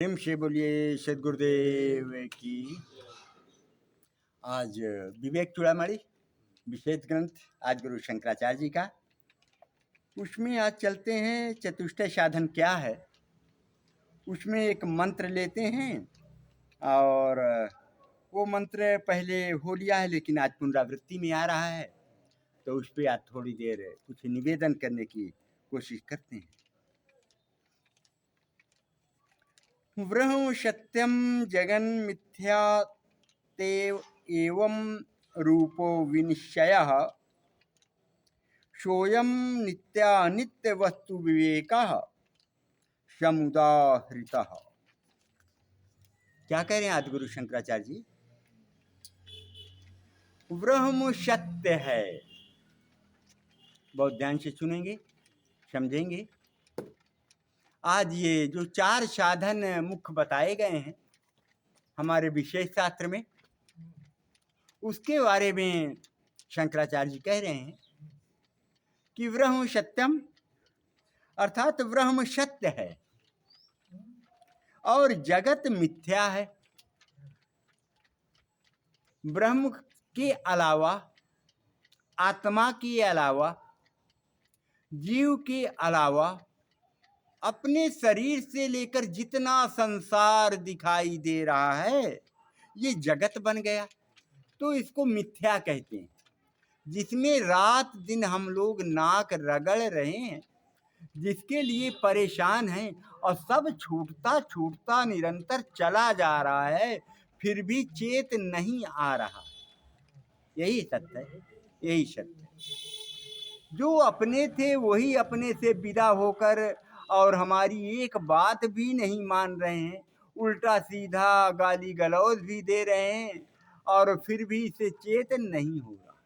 प्रेम से बोलिए सदगुरुदेव की। आज विवेक चूड़ामणि विशेष ग्रंथ आज गुरु शंकराचार्य जी का, उसमें आज चलते हैं चतुष्टय साधन क्या है। उसमें एक मंत्र लेते हैं और वो मंत्र पहले हो लिया है लेकिन आज पुनरावृत्ति में आ रहा है, तो उस पर आज थोड़ी देर कुछ निवेदन करने की कोशिश करते हैं। ब्रह्म सत्यम जगन मिथ्या तेव एवं रूपो विनिश्चयः सोयम नित्यानित्य वस्तु विवेकः समुदाहृतः। क्या कह रहे हैं आदि गुरु शंकराचार्य जी? ब्रह्म सत्य है। बहुत ध्यान से सुनेंगे, समझेंगे। आज ये जो चार साधन मुख्य बताए गए हैं हमारे विशेष शास्त्र में, उसके बारे में शंकराचार्य जी कह रहे हैं कि ब्रह्म सत्यम अर्थात ब्रह्म सत्य है और जगत मिथ्या है। ब्रह्म के अलावा, आत्मा के अलावा, जीव के अलावा अपने शरीर से लेकर जितना संसार दिखाई दे रहा है ये जगत बन गया, तो इसको मिथ्या कहते हैं। जिसमें रात दिन हम लोग नाक रगड़ रहे हैं, जिसके लिए परेशान हैं और सब छूटता छूटता निरंतर चला जा रहा है, फिर भी चेत नहीं आ रहा। यही सत्य है, यही सत्य है। जो अपने थे वही अपने से विदा होकर और हमारी एक बात भी नहीं मान रहे हैं, उल्टा सीधा गाली गलौज भी दे रहे हैं और फिर भी इसे चेत नहीं हो रहा।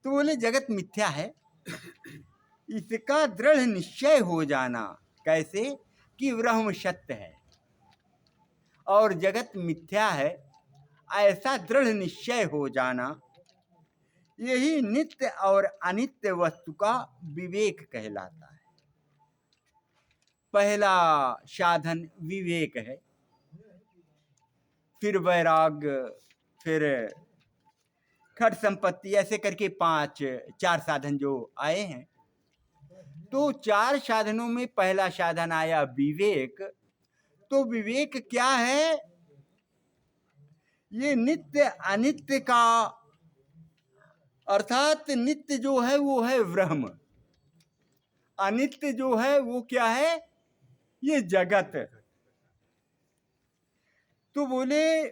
तो बोले जगत मिथ्या है, इसका दृढ़ निश्चय हो जाना। कैसे? कि ब्रह्म सत्य है और जगत मिथ्या है, ऐसा दृढ़ निश्चय हो जाना, यही नित्य और अनित्य वस्तु का विवेक कहलाता है। पहला साधन विवेक है, फिर वैराग्य, फिर खट संपत्ति, ऐसे करके चार साधन जो आए हैं। तो चार साधनों में पहला साधन आया विवेक। तो विवेक क्या है? ये नित्य अनित्य का, अर्थात नित्य जो है वो है ब्रह्म, अनित्य जो है वो क्या है? ये जगत। तो बोले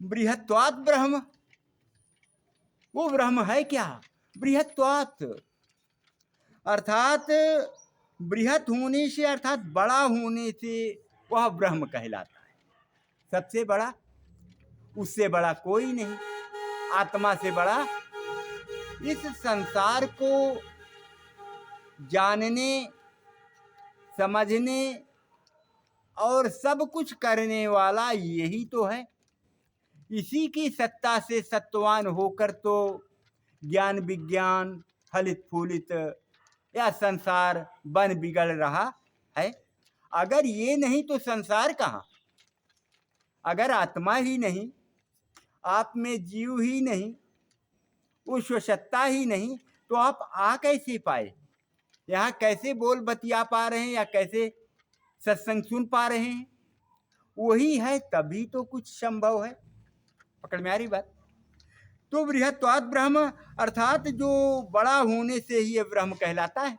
बृहत्वात् ब्रह्म, वो ब्रह्म है क्या? बृहत्वात् अर्थात बृहत होने से, अर्थात बड़ा होने से वह ब्रह्म कहलाता है। सबसे बड़ा, उससे बड़ा कोई नहीं, आत्मा से बड़ा। इस संसार को जानने, समझने और सब कुछ करने वाला यही तो है। इसी की सत्ता से सत्वान होकर तो ज्ञान विज्ञान फलित फूलित या संसार बन बिगड़ रहा है। अगर ये नहीं तो संसार कहाँ? अगर आत्मा ही नहीं, आप में जीव ही नहीं, उस सत्ता ही नहीं, तो आप आ कैसे पाए? यहाँ कैसे बोल बतिया पा रहे हैं या कैसे सत्संग सुन पा रहे हैं? वही है तभी तो कुछ संभव है। पकड़ में आ रही बात? तो बृहत्वात् ब्रह्म अर्थात जो बड़ा होने से ही ब्रह्म कहलाता है,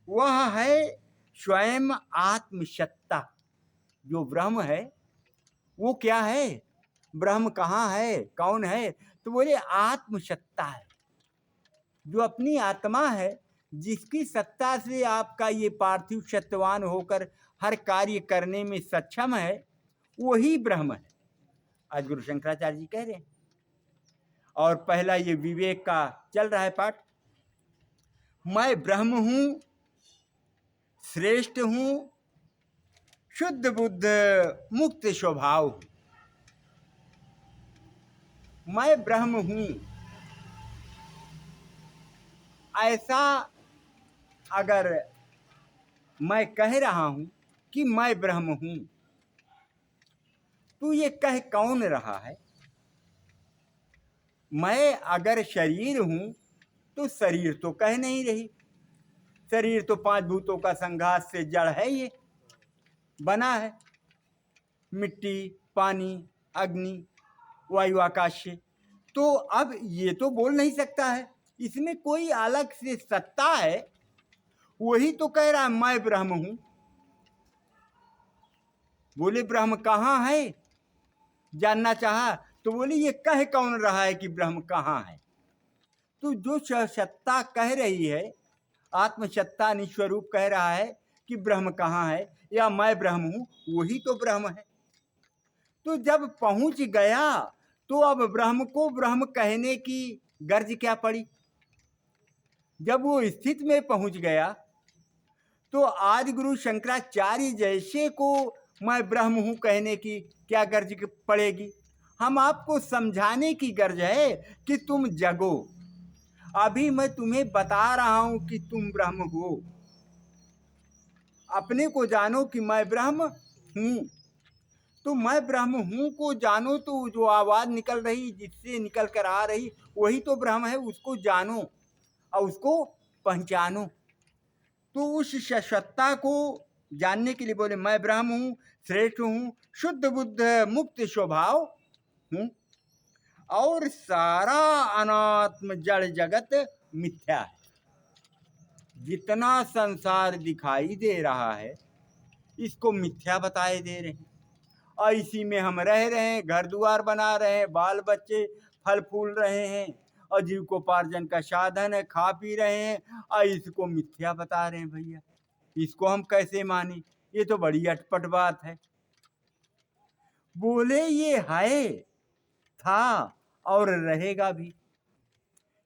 वह है स्वयं आत्मसत्ता। जो ब्रह्म है वो क्या है? ब्रह्म कहाँ है, कौन है? तो बोले आत्मसत्ता है, जो अपनी आत्मा है, जिसकी सत्ता से आपका ये पार्थिव सत्वान होकर हर कार्य करने में सक्षम है, वही ब्रह्म है। आज गुरु शंकराचार्य जी कह रहे हैं। और पहला ये विवेक का चल रहा है पाठ। मैं ब्रह्म हूं, श्रेष्ठ हूं, शुद्ध बुद्ध मुक्त स्वभाव हूं। मैं ब्रह्म हूं, ऐसा अगर मैं कह रहा हूं कि मैं ब्रह्म हूं, तो ये कह कौन रहा है? मैं अगर शरीर हूं तो शरीर तो कह नहीं रही। शरीर तो 5 भूतों का संघात से जड़ है, ये बना है, मिट्टी, पानी, अग्नि, वायु, आकाश से। तो अब ये तो बोल नहीं सकता है, इसमें कोई अलग से सत्ता है, वही तो कह रहा है मैं ब्रह्म हूं। बोले ब्रह्म कहाँ है, जानना चाहा, तो बोले ये कह कौन रहा है कि ब्रह्म कहाँ है? तो जो सत्ता कह रही है, आत्मसत्ता निस्वरूप कह रहा है कि ब्रह्म कहाँ है या मैं ब्रह्म हूं, वही तो ब्रह्म है। तो जब पहुंच गया तो अब ब्रह्म को ब्रह्म कहने की गर्ज क्या पड़ी? जब वो स्थिति में पहुंच गया तो आदि गुरु शंकराचार्य जैसे को मैं ब्रह्म हूं कहने की क्या गर्ज पड़ेगी? हम आपको समझाने की गर्ज है कि तुम जगो। अभी मैं तुम्हें बता रहा हूं कि तुम ब्रह्म हो, अपने को जानो कि मैं ब्रह्म हूं। तो मैं ब्रह्म हूं को जानो, तो जो आवाज निकल रही, जिससे निकल कर आ रही, वही तो ब्रह्म है, उसको जानो और उसको पहचानो। तो उस सत्ता को जानने के लिए बोले मैं ब्रह्म हूं, श्रेष्ठ हूं, शुद्ध बुद्ध मुक्त स्वभाव हूं, और सारा अनात्म जड़ जगत मिथ्या है। जितना संसार दिखाई दे रहा है इसको मिथ्या बताए दे रहे हैं, और इसी में हम रह रहे हैं, घर द्वार बना रहे हैं, बाल बच्चे फल फूल रहे हैं, और जीविकोपार्जन का साधन है, खा पी रहे हैं, और इसको मिथ्या बता रहे हैं। भैया इसको हम कैसे माने? ये तो बड़ी अटपट बात है। बोले ये है, था और रहेगा भी।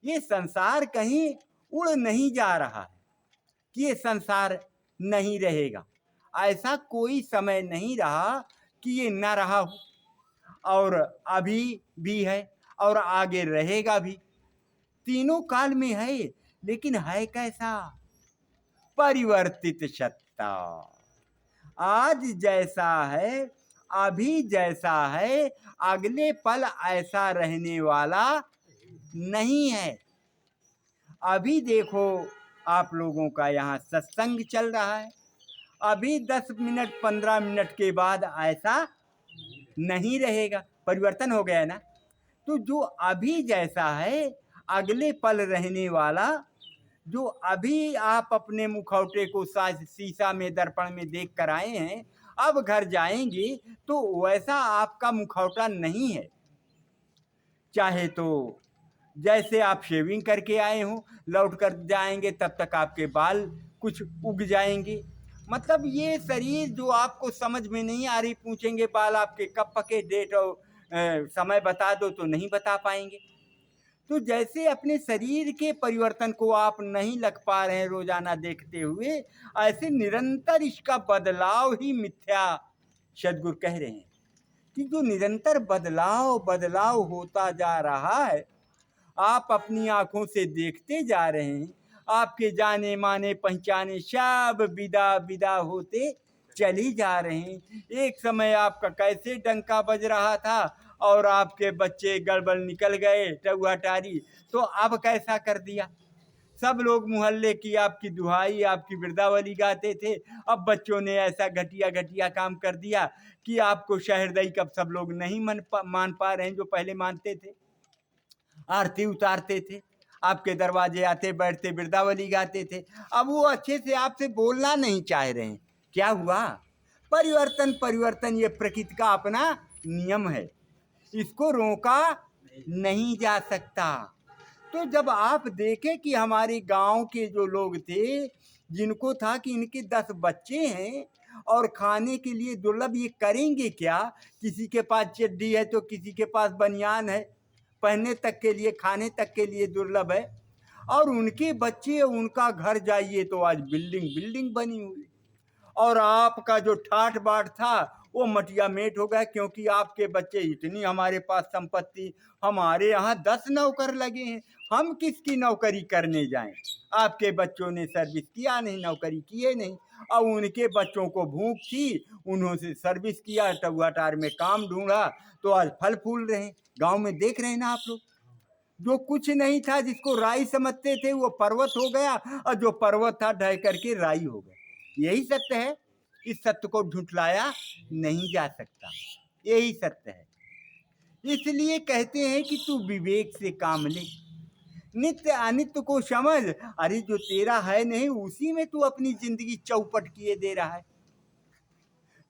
ये संसार कहीं उड़ नहीं जा रहा है कि ये संसार नहीं रहेगा। ऐसा कोई समय नहीं रहा कि ये न रहा हो, और अभी भी है और आगे रहेगा भी। तीनों काल में है, लेकिन है कैसा? परिवर्तित सत्ता। आज जैसा है, अभी जैसा है, अगले पल ऐसा रहने वाला नहीं है। अभी देखो आप लोगों का यहाँ सत्संग चल रहा है, अभी 10 मिनट 15 मिनट के बाद ऐसा नहीं रहेगा, परिवर्तन हो गया ना। तो जो अभी जैसा है, अगले पल रहने वाला, जो अभी आप अपने मुखौटे को शीशा में दर्पण में देख कर आए हैं, अब घर जाएंगे तो वैसा आपका मुखौटा नहीं है। चाहे तो जैसे आप शेविंग करके आए हो, लौट कर जाएंगे तब तक आपके बाल कुछ उग जाएंगे। मतलब ये शरीर जो आपको समझ में नहीं आ रही, पूछेंगे बाल आपके कब पके, डेट और समय बता दो, तो नहीं बता पाएंगे। तो जैसे अपने शरीर के परिवर्तन को आप नहीं लग पा रहे हैं रोजाना देखते हुए, ऐसे निरंतर इसका बदलाव ही मिथ्या सद्गुरु कह रहे हैं कि जो निरंतर बदलाव बदलाव होता जा रहा है, आप अपनी आंखों से देखते जा रहे हैं, आपके जाने माने पहचाने सब विदा विदा होते चली जा रहे हैं। एक समय आपका कैसे डंका बज रहा था और आपके बच्चे गड़बड़ निकल गए, टहुआ टारी, तो अब कैसा कर दिया? सब लोग मोहल्ले की आपकी दुहाई, आपकी वृद्धावली गाते थे, अब बच्चों ने ऐसा घटिया घटिया काम कर दिया कि आपको शहरदई कब सब लोग नहीं मान पा रहे हैं, जो पहले मानते थे। आरती उतारते थे, आपके दरवाजे आते बैठते वृद्धावली गाते थे, अब वो अच्छे से आपसे बोलना नहीं चाह रहे हैं। क्या हुआ? परिवर्तन। परिवर्तन ये प्रकृति का अपना नियम है, इसको रोका नहीं जा सकता। तो जब आप देखें कि हमारे गांव के जो लोग थे, जिनको था कि इनके 10 बच्चे हैं और खाने के लिए दुर्लभ, ये करेंगे क्या? किसी के पास चड्डी है तो किसी के पास बनियान है, पहनने तक के लिए, खाने तक के लिए दुर्लभ है, और उनके बच्चे, उनका घर जाइए तो आज बिल्डिंग बिल्डिंग बनी हुई, और आपका जो ठाठ बाट था वो मटिया मेट हो गया, क्योंकि आपके बच्चे इतनी, हमारे पास संपत्ति, हमारे यहाँ 10 नौकर लगे हैं, हम किसकी नौकरी करने जाएं? आपके बच्चों ने सर्विस किया नहीं, नौकरी किए नहीं, और उनके बच्चों को भूख थी, उन्होंने सर्विस किया, टुआटार में काम ढूंढा, तो आज फल फूल रहे हैं। गांव में देख रहे हैं ना आप लोग, जो कुछ नहीं था, जिसको राई समझते थे, वो पर्वत हो गया, और जो पर्वत था ढह करके राई हो गया। यही सत्य है, इस सत्य को झुठलाया नहीं जा सकता, यही सत्य है। इसलिए कहते हैं कि तू विवेक से काम ले, नित्य अनित्य को समझ। अरे जो तेरा है नहीं, उसी में तू अपनी जिंदगी चौपट किए दे रहा है।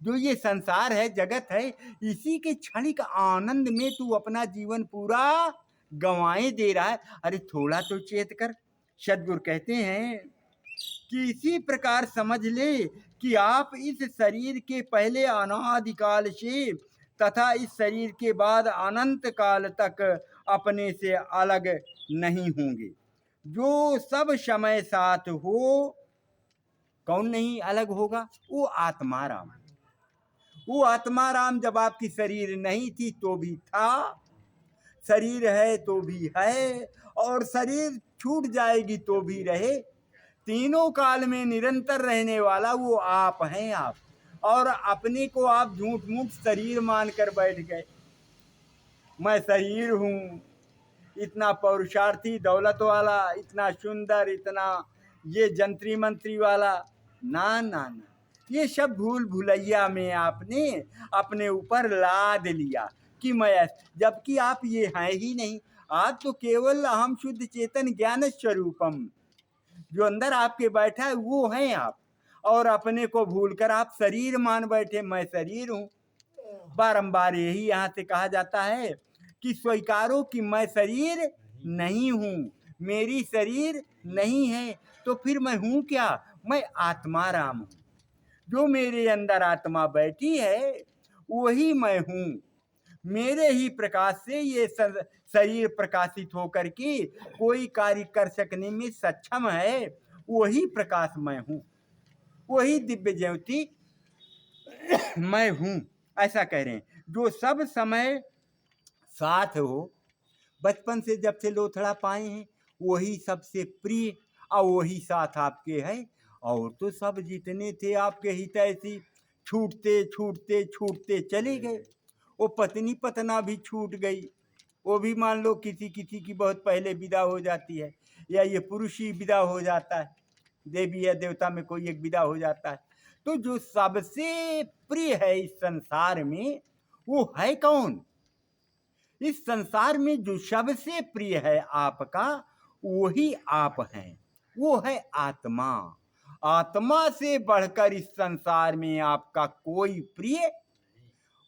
जो ये संसार है, जगत है, इसी के क्षणिक आनंद में तू अपना जीवन पूरा गंवाए दे रहा है। अरे थोड़ा तो चेत कर। सद्गुरु कहते हैं कि इसी प्रकार समझ ले कि आप इस शरीर के पहले अनादिकाल से तथा इस शरीर के बाद अनंत काल तक अपने से अलग नहीं होंगे। जो सब समय साथ हो, कौन नहीं अलग होगा? वो आत्मा राम। वो आत्मा राम जब आपकी शरीर नहीं थी तो भी था, शरीर है तो भी है, और शरीर छूट जाएगी तो भी रहे। तीनों काल में निरंतर रहने वाला वो आप हैं। आप और अपने को आप झूठ मूठ शरीर मानकर बैठ गए। मैं शरीर हूँ, इतना पौरुषार्थी, दौलत वाला, इतना सुंदर, इतना ये जंत्री मंत्री वाला। ना ना ना, ये सब भूल भुलैया में आपने अपने ऊपर लाद लिया कि मैं, जबकि आप ये हैं ही नहीं। आप तो केवल अहम शुद्ध चेतन ज्ञान स्वरूपम, जो अंदर आपके बैठा है वो हैं आप, और अपने को भूलकर आप शरीर मान बैठे, मैं शरीर हूँ। बारंबार यही यहाँ से कहा जाता है कि स्वीकारो कि मैं शरीर नहीं हूँ, मेरी शरीर नहीं है, तो फिर मैं हूँ क्या? मैं आत्मा राम हूँ। जो मेरे अंदर आत्मा बैठी है वही मैं हूँ। मेरे ही प्रकाश से ये शरीर प्रकाशित होकर के कोई कार्य कर सकने में सक्षम है। वही प्रकाश मैं हूँ, वही दिव्य ज्योति मैं हूँ। ऐसा कह रहे हैं। जो सब समय साथ हो, बचपन से जब से लोथड़ा पाए हैं, वही सबसे प्रिय, और वही साथ आपके है। और तो सब जितने थे आपके हितैषी छूटते छूटते छूटते चले गए। वो पत्नी पतना भी छूट गई, वो भी मान लो किसी किसी की बहुत पहले विदा हो जाती है, या ये पुरुष ही विदा हो जाता है, देवी या देवता में कोई एक विदा हो जाता है। तो जो सबसे प्रिय है इस संसार में, वो है कौन? इस संसार में जो सबसे प्रिय है आपका, वही आप हैं, वो है आत्मा। आत्मा से बढ़कर इस संसार में आपका कोई प्रिय,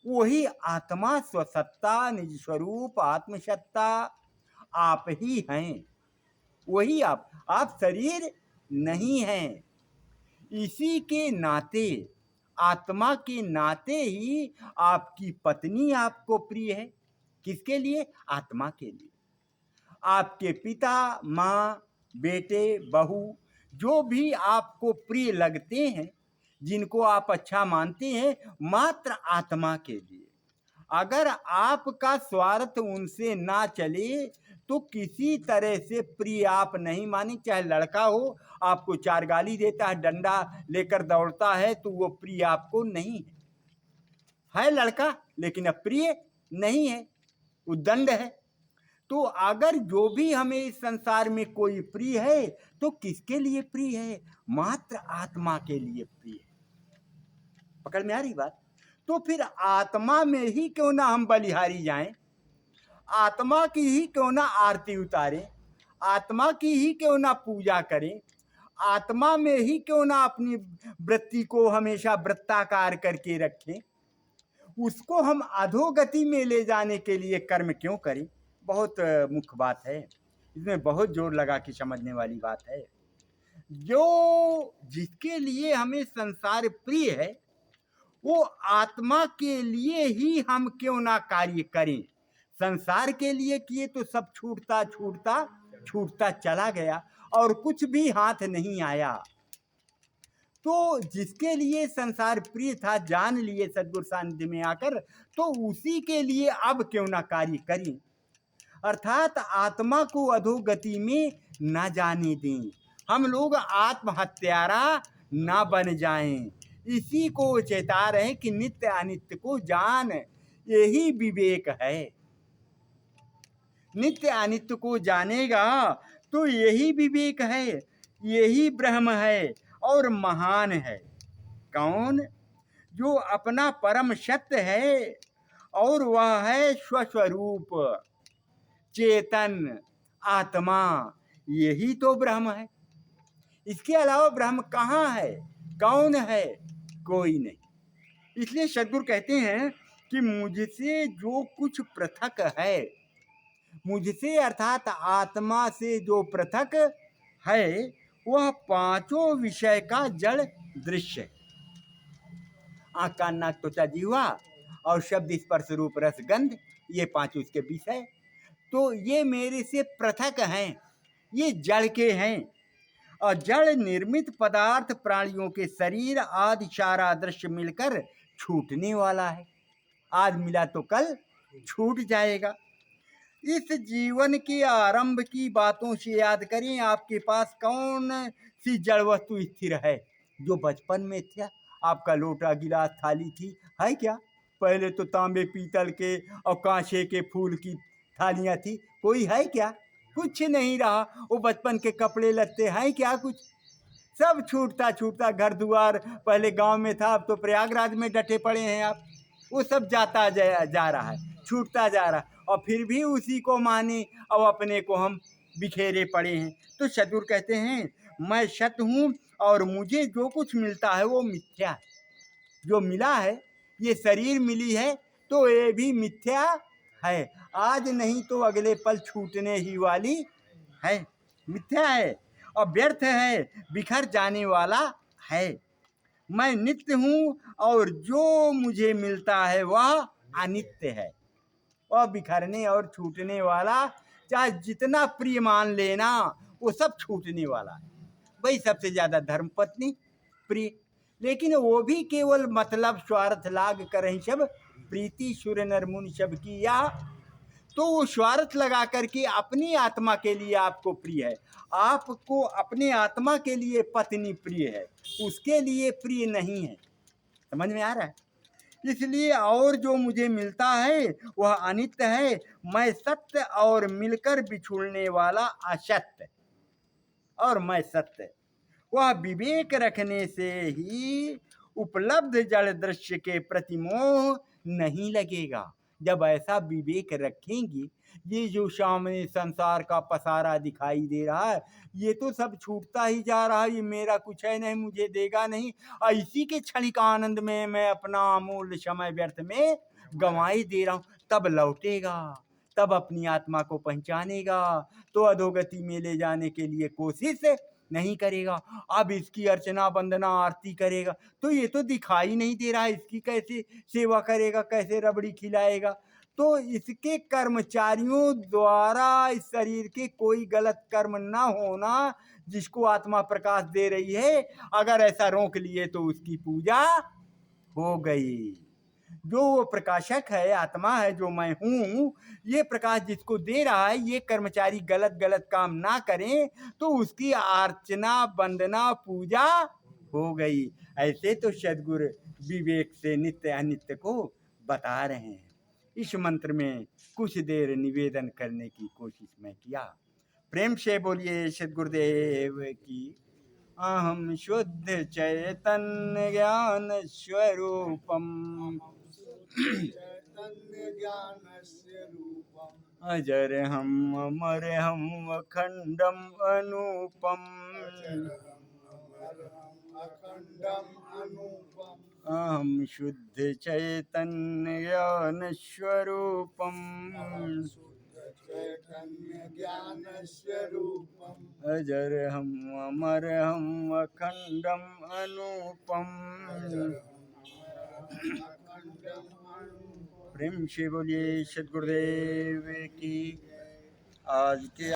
वही आत्मा स्वसत्ता, निज स्वरूप, आत्मसत्ता आप ही हैं। वही आप शरीर नहीं हैं। इसी के नाते, आत्मा के नाते ही आपकी पत्नी आपको प्रिय है। किसके लिए? आत्मा के लिए। आपके पिता, माँ, बेटे, बहू, जो भी आपको प्रिय लगते हैं, जिनको आप अच्छा मानते हैं, मात्र आत्मा के लिए। अगर आपका स्वार्थ उनसे ना चले तो किसी तरह से प्रिय आप नहीं माने। चाहे लड़का हो, आपको चार गाली देता है, डंडा लेकर दौड़ता है, तो वो प्रिय आपको नहीं है लड़का, लेकिन अब प्रिय नहीं है, वो दंड है। तो अगर जो भी हमें इस संसार में कोई प्रिय है, तो किसके लिए प्रिय है? मात्र आत्मा के लिए प्रिय है। पकड़ में आ रही बात? तो फिर आत्मा में ही क्यों ना हम बलिहारी जाएं, आत्मा की ही क्यों ना आरती उतारें, आत्मा की ही क्यों ना पूजा करें, आत्मा में ही क्यों ना अपनी वृत्ति को हमेशा वृत्ताकार करके रखें। उसको हम अधोगति में ले जाने के लिए कर्म क्यों करें? बहुत मुख्य बात है, इसमें बहुत जोर लगा के समझने वाली बात है। जो जिसके लिए हमें संसार प्रिय है, वो आत्मा के लिए ही हम क्यों ना कार्य करें। संसार के लिए किए तो सब छूटता छूटता छूटता चला गया, और कुछ भी हाथ नहीं आया। तो जिसके लिए संसार प्रिय था, जान लिए सद्गुरु सानिध्य में आकर, तो उसी के लिए अब क्यों ना कार्य करें। अर्थात आत्मा को अधोगति में न जाने दें, हम लोग आत्महत्यारा ना बन जाएं। इसी को चेता रहे कि नित्य अनित्य को जान, यही विवेक है। नित्य अनित्य को जानेगा तो यही विवेक है, यही ब्रह्म है और महान है। कौन? जो अपना परम सत्य है और वह है स्वस्वरूप चेतन आत्मा, यही तो ब्रह्म है। इसके अलावा ब्रह्म कहाँ है? कौन है? कोई नहीं। इसलिए सद्गुरु कहते हैं कि मुझसे जो कुछ पृथक है, मुझसे अर्थात आत्मा से जो पृथक है, वह पांचों विषय का जड़ दृश्य है। आँख कान नाक त्वचा जीवा और शब्द स्पर्श रूप रस गंध, ये पांचों इसके विषय। तो ये मेरे से पृथक हैं, ये जड़ के हैं। और जड़ निर्मित पदार्थ प्राणियों के शरीर आदि सारा दृश्य मिलकर छूटने वाला है। आज मिला तो कल छूट जाएगा। इस जीवन के आरंभ की बातों से याद करें, आपके पास कौन सी जड़ वस्तु स्थिर है जो बचपन में था? आपका लोटा गिलास थाली थी, है क्या? पहले तो तांबे पीतल के और कांसे के फूल की थालियां थी, कोई है क्या? कुछ नहीं रहा। वो बचपन के कपड़े लत्ते हैं क्या? कुछ सब छूटता छूटता, घर द्वार पहले गांव में था, अब तो प्रयागराज में डटे पड़े हैं आप। वो सब जाता जा रहा है, छूटता जा रहा है, और फिर भी उसी को माने और अपने को हम बिखेरे पड़े हैं। तो सद्गुरु कहते हैं मैं सत्य हूँ और मुझे जो कुछ मिलता है वो मिथ्या है। जो मिला है, ये शरीर मिली है तो ये भी मिथ्या है, आज नहीं तो अगले पल छूटने ही वाली है, मिथ्या है और व्यर्थ है, बिखर जाने वाला है। मैं नित्य हूँ और जो मुझे मिलता है वह अनित्य है और बिखरने और छूटने वाला, चाहे जितना प्रिय मान लेना वो सब छूटने वाला है। वही सबसे ज्यादा धर्मपत्नी प्रिय, लेकिन वो भी केवल मतलब स्वार्थ लाग कर ही सब प्रीति सुर नर मुनि सब की, या तो वो स्वार्थ लगा करके अपनी आत्मा के लिए आपको प्रिय है, आपको अपने आत्मा के लिए पत्नी प्रिय है, उसके लिए प्रिय नहीं है। समझ में आ रहा है? इसलिए और जो मुझे मिलता है वह अनित्य है, मैं सत्य और मिलकर बिछुड़ने वाला असत्य, और मैं सत्य। वह विवेक रखने से ही उपलब्ध जड़ दृश्य के प्रति मोह नहीं लगेगा। जब ऐसा विवेक रखेंगे, ये जो सामने संसार का पसारा दिखाई दे रहा है, ये तो सब छूटता ही जा रहा है, ये मेरा कुछ है नहीं, मुझे देगा नहीं, और इसी के क्षणिक आनंद में मैं अपना अमूल्य समय व्यर्थ में गंवाई दे रहा हूँ। तब लौटेगा, तब अपनी आत्मा को पहचानेगा, तो अधोगति में ले जाने के लिए कोशिश नहीं करेगा। अब इसकी अर्चना वंदना आरती करेगा तो ये तो दिखाई नहीं दे रहा है, इसकी कैसे सेवा करेगा, कैसे रबड़ी खिलाएगा? तो इसके कर्मचारियों द्वारा इस शरीर के कोई गलत कर्म ना होना, जिसको आत्मा प्रकाश दे रही है, अगर ऐसा रोक लिए तो उसकी पूजा हो गई। जो वो प्रकाशक है, आत्मा है, जो मैं हूँ, ये प्रकाश जिसको दे रहा है, ये कर्मचारी गलत गलत काम ना करें तो उसकी अर्चना वंदना पूजा हो गई। ऐसे तो सद्गुरु विवेक से नित्य अनित्य को बता रहे हैं। इस मंत्र में कुछ देर निवेदन करने की कोशिश मैं किया। प्रेम से बोलिए सद्गुरुदेव की। अहम शुद्ध चैतन्य ज्ञान स्वरूपम अजर हम अमर हम अखंडम अनूपम, अहम शुद्ध चैतन्य ज्ञान स्वरूपम, अजर हम अमर हम अखंडम अनूपम। प्रेम से बोलिए सद्गुरुदेव की। आज के